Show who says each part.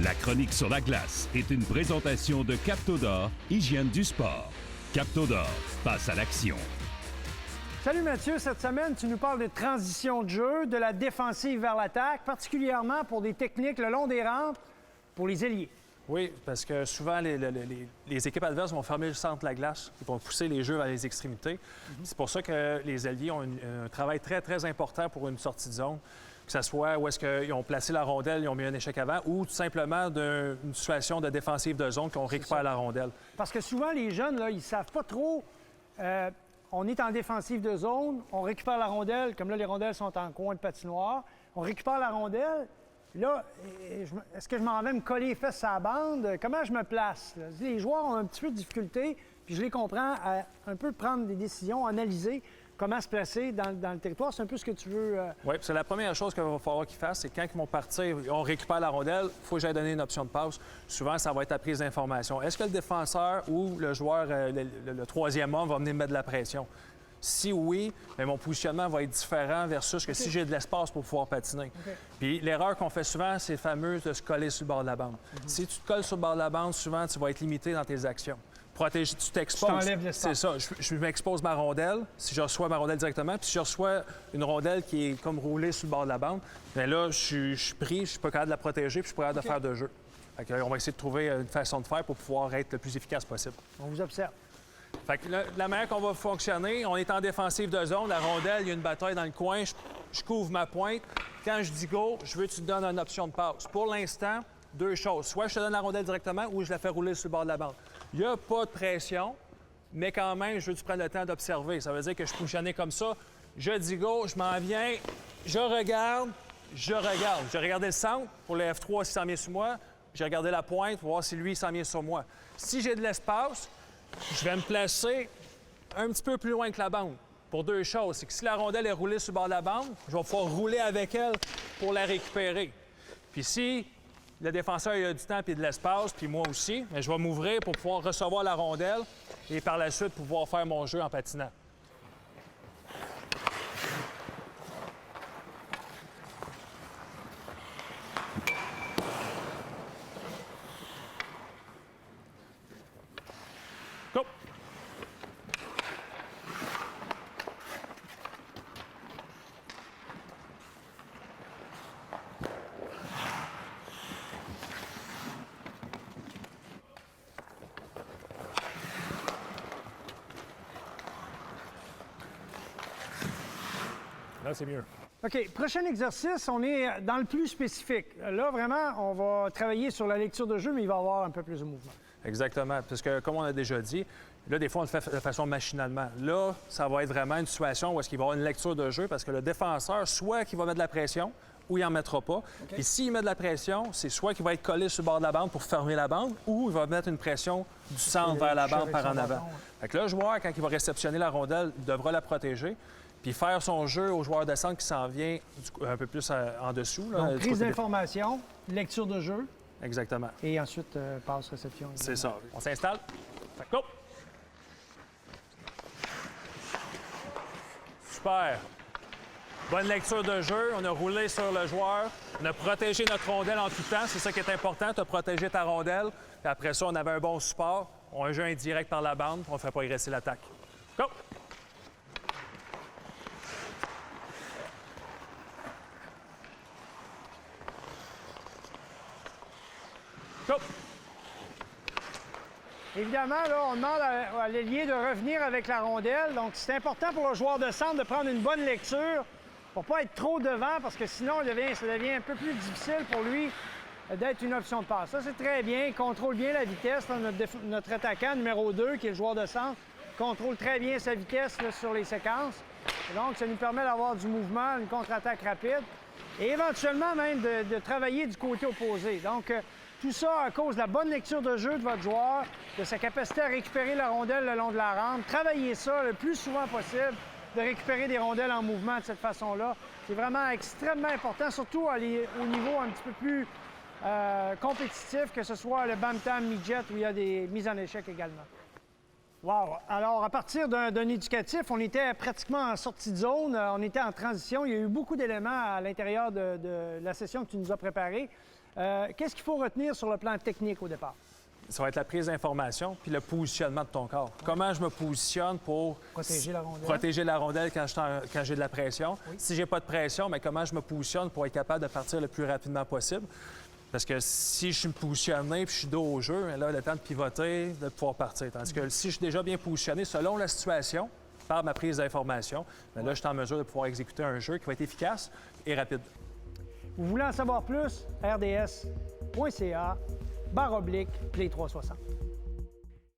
Speaker 1: La chronique sur la glace est une présentation de Captodor, hygiène du sport. Captodor, passe à l'action.
Speaker 2: Salut Mathieu, cette semaine, tu nous parles de transition de jeu, de la défensive vers l'attaque, particulièrement pour des techniques le long des rampes pour les ailiers.
Speaker 3: Oui, parce que souvent, les équipes adverses vont fermer le centre de la glace. Ils vont pousser les jeux vers les extrémités. C'est pour ça que les ailiers ont un travail très, très important pour une sortie de zone. Que ce soit où est-ce qu'ils ont placé la rondelle, ils ont mis un échec avant, ou tout simplement d'une situation de défensive de zone qu'on récupère la rondelle.
Speaker 2: Parce que souvent, les jeunes, là, ils ne savent pas trop. On est en défensive de zone, on récupère la rondelle, comme là, les rondelles sont en coin de patinoire. On récupère la rondelle. Là, est-ce que je m'en vais me coller les fesses à la bande? Comment je me place? Là? Les joueurs ont un petit peu de difficulté, puis je les comprends, à un peu prendre des décisions, analyser comment se placer dans le territoire. C'est un peu ce que tu veux...
Speaker 3: Oui, c'est la première chose qu'il va falloir qu'ils fassent, c'est quand ils vont partir, on récupère la rondelle, il faut que j'aille donner une option de passe. Souvent, ça va être à prise d'information. Est-ce que le défenseur ou le joueur, le troisième homme, va venir me mettre de la pression? Si oui, bien, mon positionnement va être différent versus que si j'ai de l'espace pour pouvoir patiner. Puis l'erreur qu'on fait souvent, c'est fameuse de se coller sur le bord de la bande. Si tu te colles sur le bord de la bande, souvent, tu vas être limité dans tes actions. Protéger, tu t'exposes.
Speaker 2: Tu t'enlèves l'espace.
Speaker 3: C'est ça. Je m'expose ma rondelle, si je reçois ma rondelle directement, puis si je reçois une rondelle qui est comme roulée sur le bord de la bande, bien là, je suis pris, je suis pas capable de la protéger, puis je suis pas capable de faire de jeu. Fait que, on va essayer de trouver une façon de faire pour pouvoir être le plus efficace possible.
Speaker 2: On vous observe.
Speaker 3: Fait que la manière qu'on va fonctionner, on est en défensive de zone, la rondelle, il y a une bataille dans le coin, je couvre ma pointe. Quand je dis go, je veux que tu te donnes une option de passe. Pour l'instant, deux choses. Soit je te donne la rondelle directement ou je la fais rouler sur le bord de la bande. Il n'y a pas de pression, mais quand même, je veux que tu prennes le temps d'observer. Ça veut dire que je suis positionné comme ça. Je dis go, je m'en viens, je regarde, je regarde. J'ai regardé le centre pour le F3 s'il s'en vient sur moi. J'ai regardé la pointe pour voir si lui s'en vient sur moi. Si j'ai de l'espace, je vais me placer un petit peu plus loin que la bande. Pour deux choses. C'est que si la rondelle est roulée sur le bord de la bande, je vais pouvoir rouler avec elle pour la récupérer. Puis si le défenseur il a du temps et de l'espace, puis moi aussi, bien, je vais m'ouvrir pour pouvoir recevoir la rondelle et par la suite pouvoir faire mon jeu en patinant. Go! Là, c'est mieux.
Speaker 2: OK. Prochain exercice, on est dans le plus spécifique. Là, vraiment, on va travailler sur la lecture de jeu, mais il va y avoir un peu plus de mouvement.
Speaker 3: Exactement. Parce que, comme on a déjà dit, là, des fois, on le fait de façon machinalement. Là, ça va être vraiment une situation où est-ce qu'il va y avoir une lecture de jeu parce que le défenseur, soit qu'il va mettre de la pression ou il n'en mettra pas. Et s'il met de la pression, c'est soit qu'il va être collé sur le bord de la bande pour fermer la bande ou il va mettre une pression du centre vers la bande par en avant. Fait que là, le joueur, quand il va réceptionner la rondelle, il devra la protéger puis faire son jeu au joueur de centre qui s'en vient un peu plus en dessous. Là,
Speaker 2: donc, prise d'information, lecture de jeu.
Speaker 3: Exactement.
Speaker 2: Et ensuite, passe-réception.
Speaker 3: C'est ça. On s'installe. Fait que go! Super. Bonne lecture de jeu. On a roulé sur le joueur. On a protégé notre rondelle en tout temps. C'est ça qui est important. Tu as protégé ta rondelle. Puis après ça, on avait un bon support. On a un jeu indirect par la bande. On ne fait pas y rester l'attaque. Go! Go!
Speaker 2: Évidemment, là, on demande à l'ailier de revenir avec la rondelle. Donc, c'est important pour le joueur de centre de prendre une bonne lecture pour ne pas être trop devant, parce que sinon, ça devient un peu plus difficile pour lui d'être une option de passe. Ça, c'est très bien. Il contrôle bien la vitesse. Là, notre attaquant numéro 2, qui est le joueur de centre, contrôle très bien sa vitesse là, sur les séquences. Et donc, ça nous permet d'avoir du mouvement, une contre-attaque rapide et éventuellement même de travailler du côté opposé. Donc, tout ça à cause de la bonne lecture de jeu de votre joueur, de sa capacité à récupérer la rondelle le long de la rampe. Travaillez ça le plus souvent possible, de récupérer des rondelles en mouvement de cette façon-là. C'est vraiment extrêmement important, surtout au niveau un petit peu plus compétitif, que ce soit le Bantam Midget où il y a des mises en échec également. Wow! Alors, à partir d'un éducatif, on était pratiquement en sortie de zone, on était en transition. Il y a eu beaucoup d'éléments à l'intérieur de la session que tu nous as préparée. Qu'est-ce qu'il faut retenir sur le plan technique au départ?
Speaker 3: Ça va être la prise d'information puis le positionnement de ton corps. Comment je me positionne pour protéger la rondelle quand j'ai de la pression.
Speaker 2: Oui.
Speaker 3: Si j'ai pas de pression, mais comment je me positionne pour être capable de partir le plus rapidement possible. Parce que si je suis positionné puis je suis dos au jeu, là, le temps de pivoter, de pouvoir partir. Tandis que si je suis déjà bien positionné, selon la situation, par ma prise d'information, bien là, je suis en mesure de pouvoir exécuter un jeu qui va être efficace et rapide.
Speaker 2: Vous voulez en savoir plus? RDS.ca/Play 360.